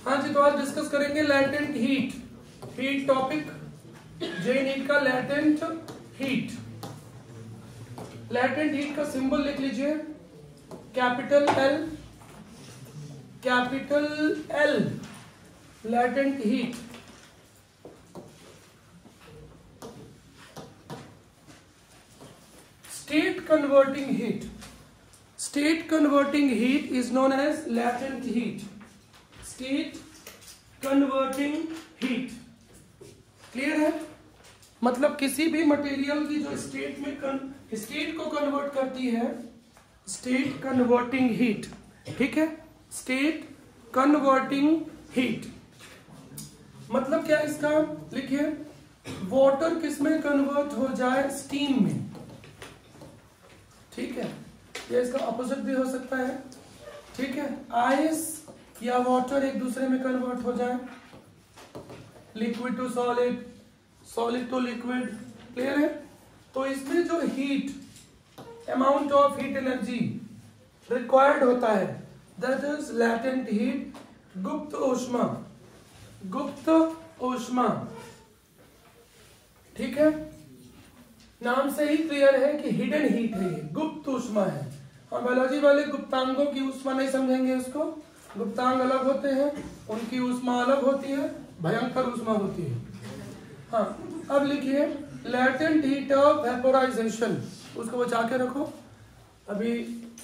हाँ जी, तो आज डिस्कस करेंगे latent heat. Heat topic JEE NEET का लैटेंट हीट। लैटेंट हीट का सिंबल लिख लीजिए, capital L, capital L, latent heat. State converting heat, state converting heat is known as latent heat. State converting heat, clear है? मतलब किसी भी material की जो स्टेट में स्टेट को कन्वर्ट करती है, स्टेट कन्वर्टिंग हीट। ठीक है, स्टेट कन्वर्टिंग हीट मतलब क्या इसका? लिखिए, वाटर किस में कन्वर्ट हो जाए? स्टीम में। ठीक है, या इसका ऑपोजिट भी हो सकता है। ठीक है, आइस या वाटर एक दूसरे में कन्वर्ट हो जाए, liquid to solid, solid to liquid. Clear है? तो इसमें जो heat, amount of heat energy required होता है, दैट इज लैटेंट हीट, गुप्त ऊष्मा। गुप्त ऊष्मा, ठीक है, नाम से ही क्लियर है कि हिडन हीट है, ये गुप्त ऊष्मा है। और बायोलॉजी वाले गुप्तांगों की ऊष्मा नहीं समझेंगे इसको। गुप्तांग अलग होते हैं, उनकी ऊष्मा अलग होती है, भयंकर ऊष्मा होती है। हाँ, अब लिखिए लैटेंट हीट ऑफ वेपोराइजेशन, उसको बचा के रखो, अभी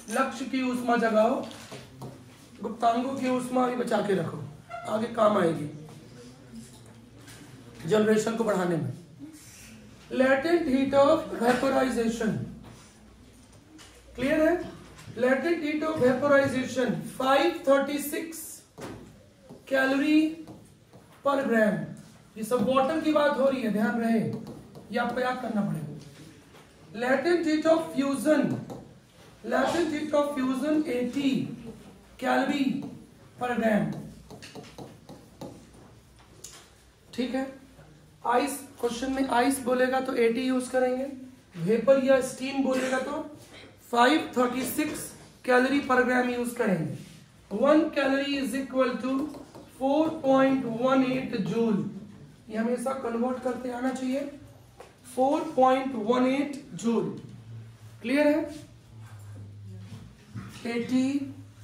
लक्ष्य की ऊष्मा जगाओ, गुप्तांगों की ऊष्मा भी बचा के रखो, आगे काम आएगी जनरेशन को बढ़ाने में। Latent heat of vaporisation, clear है? Latent heat of vaporisation 536 calorie per gram. ये सब वाटर की बात हो रही है, ध्यान रहे, ये आपको याद करना पड़ेगा। Latent heat of fusion, latent heat of fusion 80 calorie per ग्राम। ठीक है, आइस, क्वेश्चन में आइस बोलेगा तो 80 यूज करेंगे, वेपर या स्टीम बोलेगा तो 536 कैलोरी पर ग्राम यूज करेंगे। 1 calorie is equal to 4.18 joule. ये हमेशा कन्वर्ट करते आना चाहिए, 4.18 जूल। क्लियर है? 80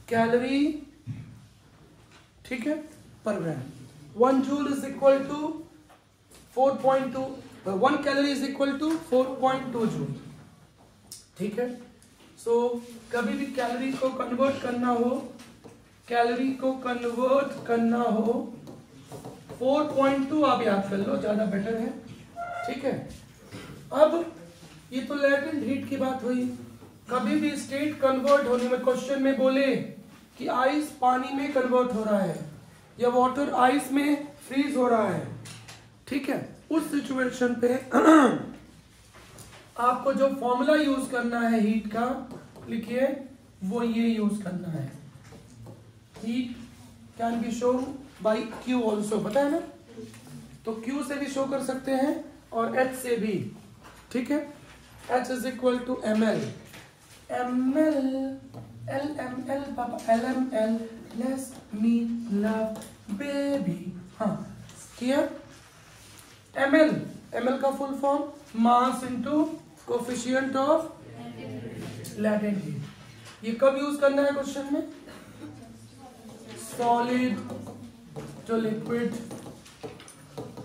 कैलोरी, ठीक है, पर gram. 1 joule is equal to 4.2, 1 calorie is equal to 4.2 joule. ठीक है, सो कभी भी कैलोरी को कन्वर्ट करना हो, कैलोरी को कन्वर्ट करना हो, 4.2 आप याद कर लो, ज्यादा बेटर है। ठीक है, अब ये तो लैटेंट हीट की बात हुई। कभी भी स्टेट कन्वर्ट होने में, क्वेश्चन में बोले कि आइस पानी में कन्वर्ट हो रहा है या वाटर आइस में फ्रीज हो रहा है, ठीक है, उस सिचुएशन पे आपको जो फॉर्मूला यूज करना है हीट का, लिखिए, वो ये यूज करना है। Heat can be shown by Q also, पता है ना? तो Q से भी शो कर सकते हैं और H से भी। ठीक है, H is equal to ml, ml, LML, papa LML, let's me love baby. हाँ, किया? ml, ml का full form mass into coefficient of latent heat. ये कब यूज करना है क्वेश्चन में? सॉलिड टू लिक्विड,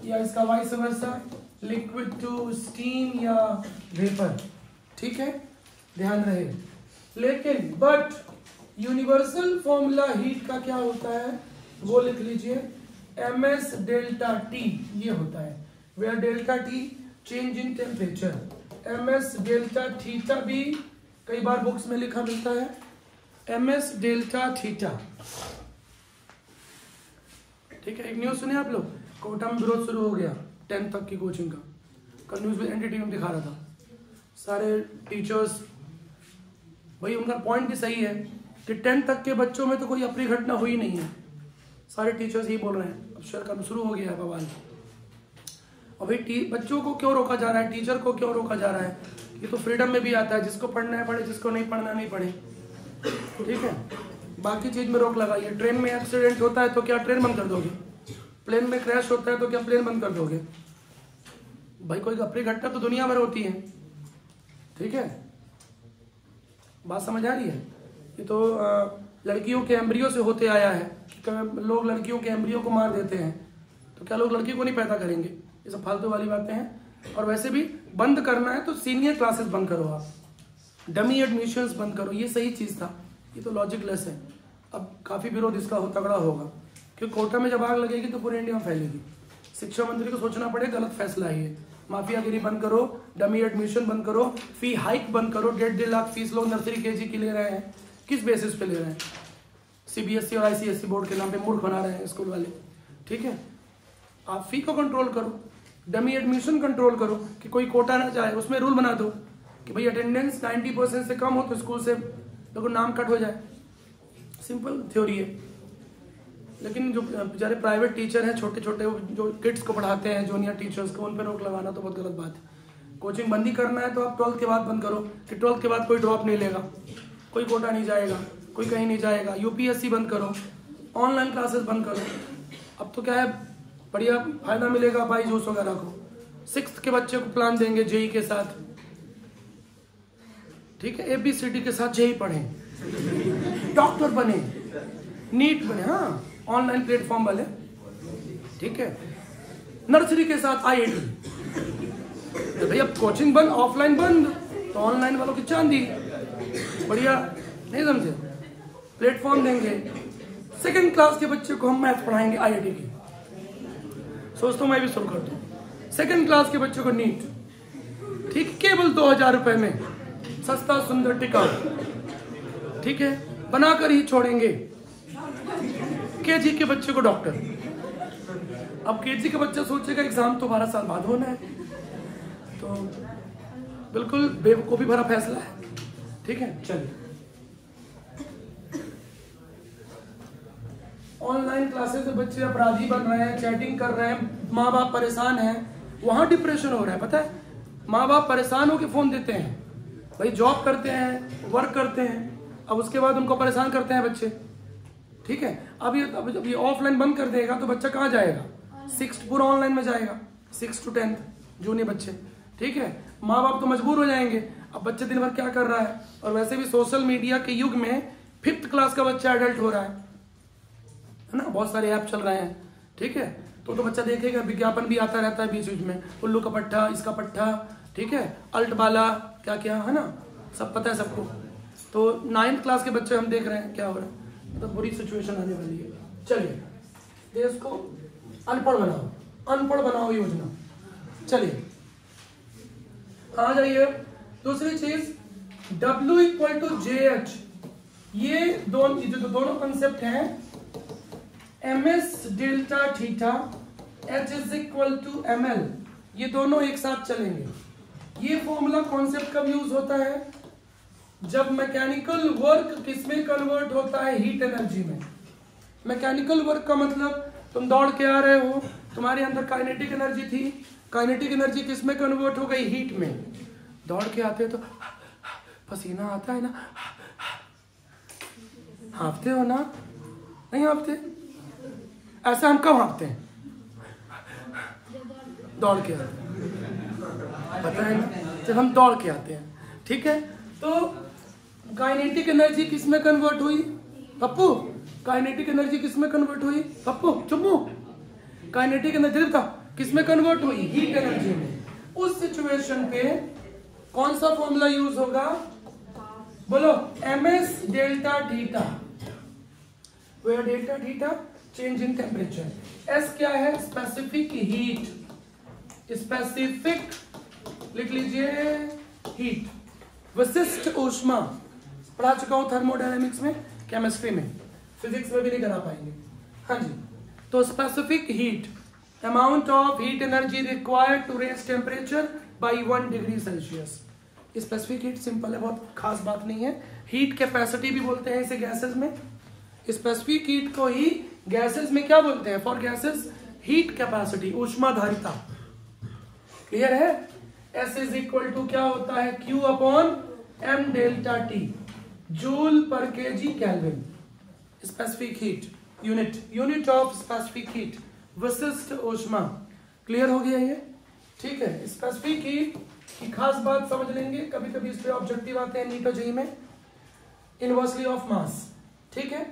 या इसका vice versa, liquid to steam या वेपर। ठीक है, ध्यान रहे। लेकिन बट यूनिवर्सल फॉर्मूला हीट का क्या होता है, वो लिख लीजिए, ms डेल्टा T, ये होता है, where delta T change in temperature. ms delta theta भी कई बार बुक्स में लिखा मिलता है, ms डेल्टा थीटा। ठीक है, एक न्यूज सुने आप लोग, कोटा में विरोध शुरू हो गया 10th तक की कोचिंग का। कल न्यूज में एनडीटीवी में दिखा रहा था, सारे टीचर्स, भाई उनका पॉइंट भी सही है कि 10th तक के बच्चों में तो कोई अपनी घटना हुई नहीं है, सारे टीचर्स ही बोल रहे हैं। अब शर्म शुरू हो गया है बवाल। और भाई बच्चों को क्यों रोका जा रहा है, टीचर को क्यों रोका जा रहा है? ये तो फ्रीडम में भी आता है, जिसको पढ़ना है पढ़े, जिसको नहीं पढ़ना नहीं पढ़े। ठीक है, बाकी चीज में रोक लगाइए। ट्रेन में एक्सीडेंट होता है तो क्या ट्रेन बंद कर दोगे? प्लेन में क्रैश होता है तो क्या प्लेन बंद कर दोगे? भाई कोई अप्रिय घटना तो दुनिया भर होती है, ठीक है, बात समझ आ रही है? ये तो लड़कियों के एम्ब्रियो से होते आया है। लोग लड़कियों के एम्ब्रियो को मार देते हैं, तो क्या लोग लड़की को नहीं पैदा करेंगे? ये सब फालतू वाली बातें हैं। और वैसे भी बंद करना है तो सीनियर क्लासेस बंद करो, आप डमी एडमिशंस बंद करो, ये सही चीज था, ये तो लॉजिकलेस है। अब काफी विरोध इसका तगड़ा होगा, क्योंकि कोटा में जब आग लगेगी तो पूरे इंडिया में फैलेगी। शिक्षा मंत्री को सोचना पड़ेगा, गलत फैसला है ये। माफियागिरी बंद करो, डमी एडमिशन बंद करो, फी हाइक बंद करो। 1.5 लाख फीस लोग नर्सरी केजी की ले रहे हैं, किस बेसिस पे ले रहे हैं? सीबीएसई और आईसीएसई बोर्ड के नाम पे मूर्ख बना रहे हैं स्कूल वाले, ठीक है। आप फी को कंट्रोल करो, डमी एडमिशन कंट्रोल करो कि कोई कोटा ना जाए। उसमें रूल बना दो कि भाई अटेंडेंस 90% से कम हो तो स्कूल से देखो नाम कट हो जाए। सिंपल थ्योरी है। लेकिन जो बेचारे प्राइवेट टीचर हैं, छोटे छोटे जो किड्स को पढ़ाते हैं, जूनियर टीचर्स को, उन पर रोक लगाना तो बहुत गलत बात है। कोचिंग बंद ही करना है तो आप 12th के बाद बंद करो कि 12th के बाद कोई ड्रॉप नहीं लेगा, कोई कोटा नहीं जाएगा, कोई कहीं नहीं जाएगा। यूपीएससी बंद करो, ऑनलाइन क्लासेस बंद करो। अब तो क्या है, बढ़िया फायदा मिलेगा बाईजूस वगैरह को। 6th के बच्चे को प्लान देंगे जेई के साथ, ठीक है, ABCD के साथ जेई पढ़े, डॉक्टर बने, नीट बने, हाँ ऑनलाइन प्लेटफॉर्म वाले, ठीक है। नर्सरी के साथ IIT। तो भाई अब कोचिंग बंद, ऑफलाइन बंद, तो ऑनलाइन वालों की चांदी, बढ़िया, नहीं समझे? प्लेटफॉर्म देंगे। 2nd क्लास के बच्चे को हम मैथ पढ़ाएंगे IIT की, सोचता हूँ मैं भी शुरू कर दूँ। 2nd क्लास के बच्चों को नीट, ठीक, केवल 2000 रुपए में, सस्ता सुंदर टिकाऊ, ठीक है, बनाकर ही छोड़ेंगे। केजी के बच्चे को डॉक्टर। अब केजी का बच्चा सोचेगा एग्जाम तो 12 साल बाद होना है, तो बिल्कुल बेवकूफी भरा फैसला है, ठीक है। चलिए, ऑनलाइन क्लासेस से बच्चे अपराधी बन रहे हैं, चैटिंग कर रहे हैं, माँ बाप परेशान हैं, वहां डिप्रेशन हो रहा है, पता है? माँ बाप परेशान होकर फोन देते हैं, भाई जॉब करते हैं, वर्क करते हैं, अब उसके बाद उनको परेशान करते हैं बच्चे, ठीक है। अब ये ऑफलाइन बंद कर देगा तो बच्चा कहाँ जाएगा? 6th पूरा ऑनलाइन में जाएगा, 6 to 10th जूनियर बच्चे, ठीक है। माँ बाप तो मजबूर हो जाएंगे। अब बच्चे दिन भर क्या कर रहा है? और वैसे भी सोशल मीडिया के युग में 5th क्लास का बच्चा एडल्ट हो रहा है ना, बहुत सारे ऐप चल रहे हैं, ठीक है। तो बच्चा देखेगा, विज्ञापन भी आता रहता है बीच बीच में, उल्लू का पट्टा, इसका पट्टा, ठीक है, अल्ट बाला, क्या क्या है ना, सब पता है सबको। तो 9th क्लास के बच्चे हम देख रहे हैं क्या हो रहा है, तो बुरी सिचुएशन आने वाली है। चलिए, देश को अनपढ़ बनाओ, अनपढ़ बनाओ योजना। चलिए आ जाइए। दूसरी चीज W=JH, ये दोनों कंसेप्ट हैं, MS डेल्टा थीटा, H=ML, ये दोनों एक साथ चलेंगे। ये फॉर्मूला कॉन्सेप्ट कब यूज होता है? जब मैकेनिकल वर्क किसमें कन्वर्ट होता है? हीट एनर्जी में। मैकेनिकल वर्क का मतलब तुम दौड़ के आ रहे हो, तुम्हारे अंदर काइनेटिक एनर्जी थी, काइनेटिक एनर्जी किसमें कन्वर्ट हो गई? हीट में। दौड़ के आते हो तो पसीना आता है ना, हाँफते हो ना? नहीं हाँफते? ऐसा हम कब हाँफते हैं? दौड़ के आते हैं, पता है ना, जब हम दौड़ के आते हैं, ठीक है। तो काइनेटिक एनर्जी किसमें कन्वर्ट हुई? पप्पू, काइनेटिक एनर्जी किसमें कन्वर्ट हुई? पप्पू चुम्मू, काइनेटिक एनर्जी किसमें कन्वर्ट हुई? हीट एनर्जी में। उस सिचुएशन पे कौन सा फॉर्मूला यूज होगा? बोलो, MS delta theta, where delta theta change in temperature, S क्या है? स्पेसिफिक हीट, स्पेसिफिक लिख लीजिए हीट, विशिष्ट ऊष्मा, पढ़ा चुका हूं थर्मोडायनेमिक्स में, केमिस्ट्री में, फिजिक्स में भी नहीं करा पाएंगे, हाँ जी। तो specific heat, amount of heat energy required to raise temperature by 1 degree Celsius. Specific heat simple है, बहुत खास बात नहीं है। हीट कैपेसिटी भी बोलते हैं इसे गैसेस में। स्पेसिफिक हीट को ही गैसेस में क्या बोलते हैं? फॉर गैसेस हीट कैपेसिटी, ऊष्माधारिता। क्लियर है? S क्या होता है? Q/m delta T, joule per KG kelvin. Specific heat unit, unit of specific heat, विशिष्ट ऊष्मा। क्लियर हो गया ये? ठीक है, स्पेसिफिक हीट की खास बात समझ लेंगे, कभी कभी इस पे ऑब्जेक्टिव आते हैं नीट और जेईई में। इनवर्सली ऑफ मास, ठीक है।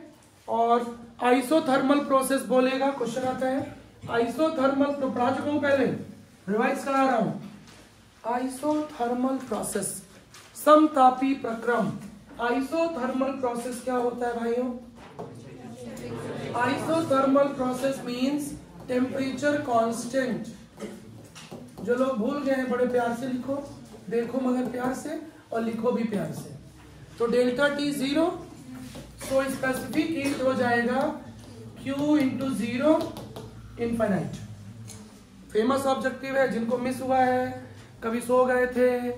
और आइसोथर्मल प्रोसेस बोलेगा, क्वेश्चन आता है आइसोथर्मल, तो पढ़ा चुका हूं पहले, रिवाइज करा रहा हूं। आइसोथर्मल प्रोसेस, समतापी प्रक्रम। आइसोथर्मल प्रोसेस क्या होता है भाइयों? Isothermal process means temperature constant. जो लोग भूल गए हैं बड़े प्यार से लिखो, देखो मगर प्यार से और लिखो भी प्यार से। तो delta T 0, so specific heat हो जाएगा Q into 0 infinite. Famous objective है, जिनको मिस हुआ है, कभी सो गए थे,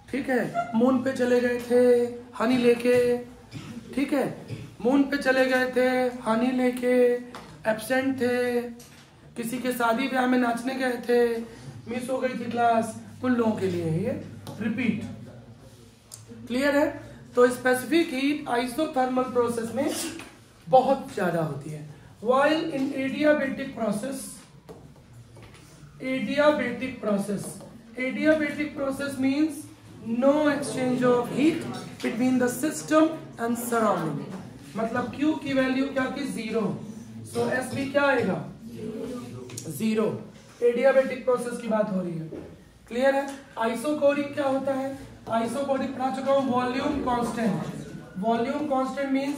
ठीक है, मून पे चले गए थे हनी लेके, ठीक है, मून पे चले गए थे हनी लेके, एब्सेंट थे, किसी के शादी ब्याह में नाचने गए थे, मिस हो गई थी क्लास, उन लोगों के लिए ये रिपीट। क्लियर है? तो स्पेसिफिक हीट आइसोथर्मल प्रोसेस में बहुत ज्यादा होती है। While in adiabatic process, adiabatic process, adiabatic process means no exchange of heat between the system and surrounding. मतलब Q की वैल्यू क्या की? 0, सो SB क्या आएगा? 0। एडियाबेटिक प्रोसेस की बात हो रही है। क्लियर है? आइसोकोरिक क्या होता है? आइसोकोरिक पढ़ा चुका हूं, volume constant. Volume constant means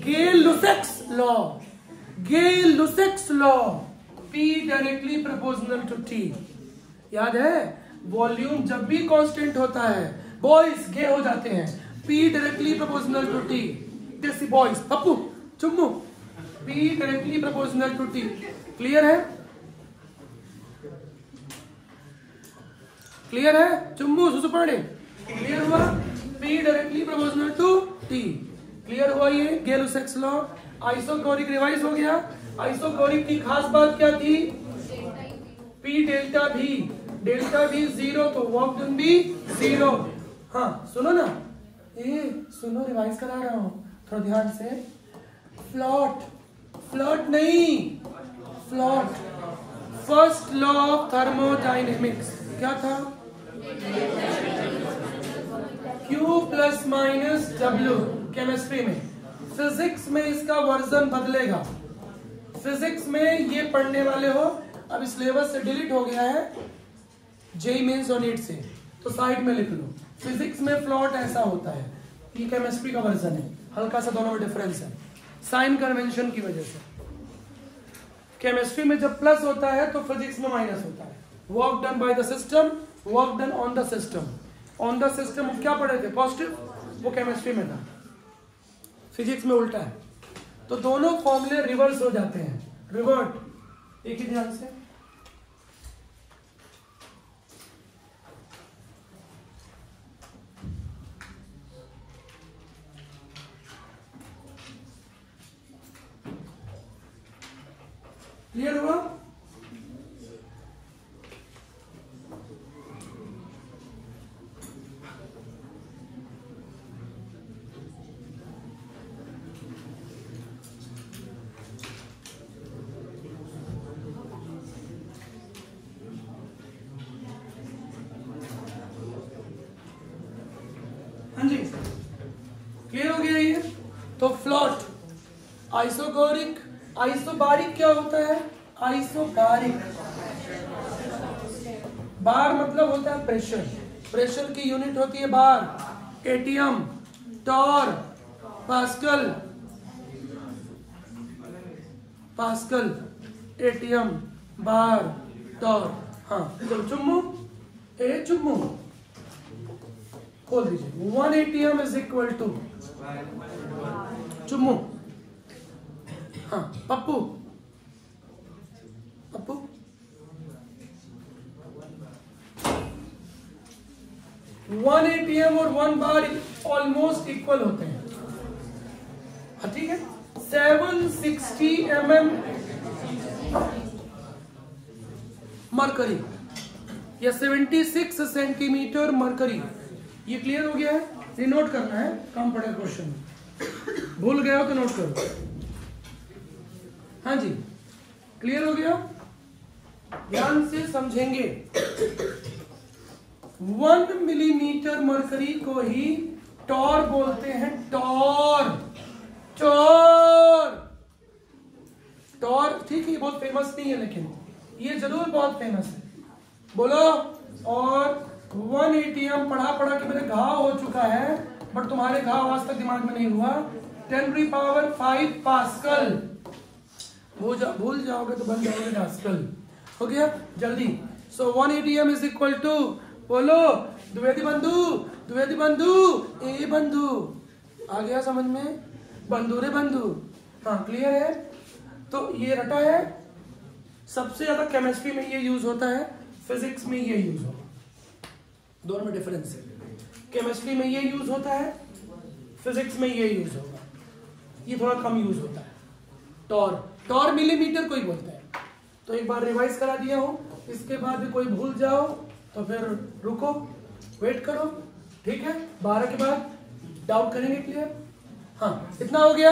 Gay Lussac's law, Gay Lussac's law, P directly proportional to T। याद है? वॉल्यूम जब भी कांस्टेंट होता है, बॉयज गे हो जाते हैं, P directly proportional to T। देसी boys, Pappu Chummu, P directly proportional to T। Clear है? क्लियर है? चुम्मू सुसुपड़े, क्लियर हुआ? P directly proportional to T। Clear हुआ ये Gay Lussac's law? Isochoric revise हो गया। आइसोकोरिक की खास बात क्या थी? P delta V, delta V 0 तो वर्क डन भी 0। हाँ सुनो ना, ये सुनो, रिवाइज करा रहा हूं, थोड़ा ध्यान से। फ्लॉट, फ्लॉट नहीं, फ्लॉट। फर्स्ट लॉ ऑफ थर्मोडायनेमिक्स क्या था? Q plus minus W। Chemistry में, फिजिक्स में इसका वर्जन बदलेगा। फिजिक्स में ये पढ़ने वाले हो, अब सिलेबस से डिलीट हो गया है जेईई मेंस और नीट से, तो साइड में लिख लो। फिजिक्स में फ्लॉट ऐसा होता है, ये केमिस्ट्री का वर्जन है, हल्का सा दोनों में डिफरेंस है साइन कन्वेंशन की वजह से। केमिस्ट्री में जब प्लस होता है तो फिजिक्स में माइनस होता है। Work done by the system, work done on the system. On the system क्या पढ़े थे? पॉजिटिव, वो केमिस्ट्री में था, फिजिक्स में उल्टा है। तो दोनों फॉर्मूले रिवर्स हो जाते हैं, रिवर्ट। एक ही ध्यान से, क्लियर हुआ? हाँ जी, क्लियर हो गया ये? तो फ्लॉट, आइसोकोरिक, आइसोबारिक क्या होता है? आइसोबारिक, बार मतलब होता है प्रेशर, प्रेशर की यूनिट होती है bar, ATM, torr, pascal, pascal, ATM, bar, torr. हाँ तो चुम्मू, ए चुम्मू खोल दीजिए। 1 ATM is equal to, Chummu, हाँ पप्पू, पप्पू 1 एटीएम और 1 बार ऑलमोस्ट इक्वल होते हैं। हाँ ठीक है। 760 mm मरकरी या 76 सेंटीमीटर मरकरी, ये क्लियर हो गया है। ये नोट करना है, कम पड़ेगा क्वेश्चन, भूल गए हो तो नोट करो। हाँ जी, क्लियर हो गया? ध्यान से समझेंगे। 1 मिलीमीटर मरकरी को ही टॉर बोलते हैं, टॉर, टॉर, टॉर। ठीक है, बहुत फेमस नहीं है लेकिन ये जरूर बहुत फेमस है। बोलो। और 1 ATM पढ़ा के मेरे घाव हो चुका है, बट तुम्हारे घाव आज तक दिमाग में नहीं हुआ। 10⁵ पास्कल। भूल जाओगे तो बन जाओगे पास्कल। हो गया जल्दी। सो 1 ATM इज इक्वल टू, बोलो द्विवेदी बंधु, द्विवेदी बंधु, ए बंधु। आ गया समझ में? बंधु रे बंधु। हाँ क्लियर है? तो ये रटा है। सबसे ज्यादा केमिस्ट्री में ये यूज होता है, फिजिक्स में ये यूज होगा, दोनों में डिफरेंस है। केमिस्ट्री में ये यूज होता है, फिजिक्स में ये यूज होगा, ये थोड़ा कम यूज होता है। टॉर, टॉर मिलीमीटर को ही बोलते हैं। तो एक बार रिवाइज करा दिया हूं, इसके बाद भी कोई भूल जाओ तो फिर रुको, वेट करो, ठीक है? 12 के बाद डाउट करेंगे। क्लियर? हाँ, इतना हो गया।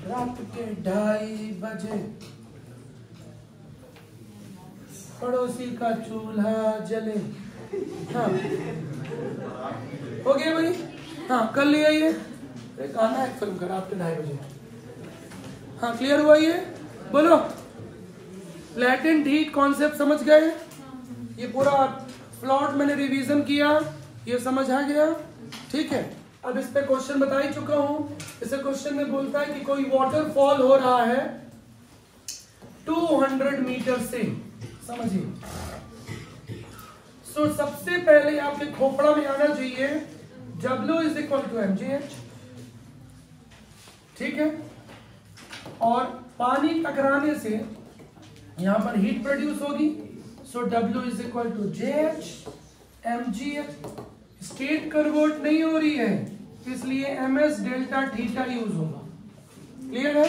रात के 2:30 बजे पड़ोसी का चूल्हा जले। हाँ हो गया भाई? हाँ कर लिया ये। गाना है फिल्म का, रात के 2:30 बजे। हाँ क्लियर हुआ ये? बोलो। लैटेंट हीट कॉन्सेप्ट समझ गए? ये पूरा प्लॉट मैंने रिवीजन किया, ये समझ आ गया? ठीक है। अब इस पे क्वेश्चन बता ही चुका हूं। इसे क्वेश्चन में बोलता है कि कोई वाटरफॉल हो रहा है 200 मीटर से, समझिए। सो सबसे पहले आपके खोपड़ा में आना चाहिए W = mgh, ठीक है? और पानी टकराने से यहां पर हीट प्रोड्यूस होगी। सो W = JH mgh। State convert नहीं हो रही है, इसलिए ms Δθ यूज होगा। क्लियर है?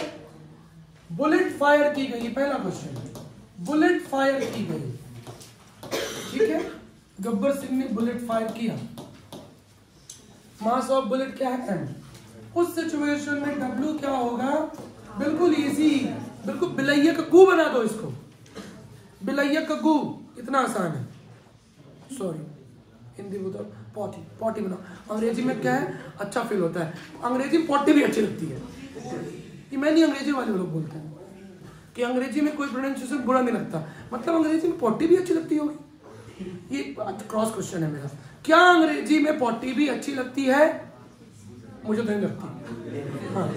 बुलेट फायर की गई, पहला क्वेश्चन, बुलेट फायर की गई, ठीक है? गब्बर सिंह ने बुलेट फायर किया। मास ऑफ बुलेट क्या है? m। उस सिचुएशन में W क्या होगा? बिल्कुल इजी, बिल्कुल बिलैया का गू बना दो इसको, बिलैया का गू, इतना आसान है। सॉरी, हिंदी में तो पॉटी, पॉटी बनाओ। अंग्रेजी में क्या है? अच्छा फील होता है। अंग्रेजी में पॉटी भी अच्छी लगती है। ये मैं नहीं, अंग्रेजी वाले लोग बोलते हैं कि अंग्रेजी में कोई प्रोनाउंसिएशन बुरा नहीं लगता, मतलब अंग्रेजी में पॉटी भी अच्छी लगती होगी। ये क्रॉस क्वेश्चन है मेरा, क्या अंग्रेजी में पॉटी भी अच्छी लगती है? मुझे तो नहीं लगती। हाँ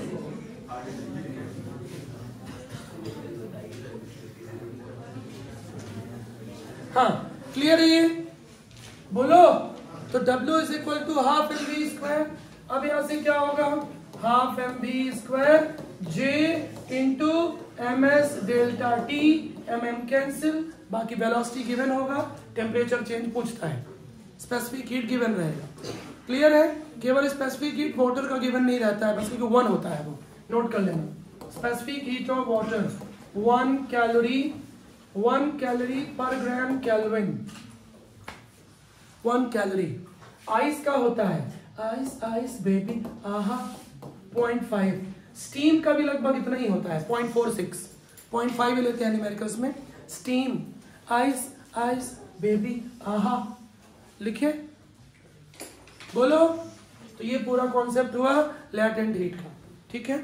हाँ क्लियर है ये? बोलो। तो W = ½ mv²। अब यहां से क्या होगा? ½ mv² J × ms ΔT, mm cancel, बाकी वेलोसिटी गिवन होगा, टेम्परेचर चेंज पूछता है, स्पेसिफिक हीट गिवन रहेगा। क्लियर है? केवल स्पेसिफिक हीट वाटर का गिवन नहीं रहता है, बस क्योंकि 1 होता है, वो नोट कर लेना। Specific heat of water 1 calorie, 1 calorie per gram kelvin, 1 calorie. Ice का होता है आइस आइस बेबी, आहा 0.5। स्टीम का भी लगभग इतना ही होता है, 0.46, 0.5 ही लेते हैं न्यूमेरिकल्स में। स्टीम, आइस आइस बेबी, आहा, लिखे? बोलो। तो ये पूरा कॉन्सेप्ट हुआ लैटेंट हीट का, ठीक है?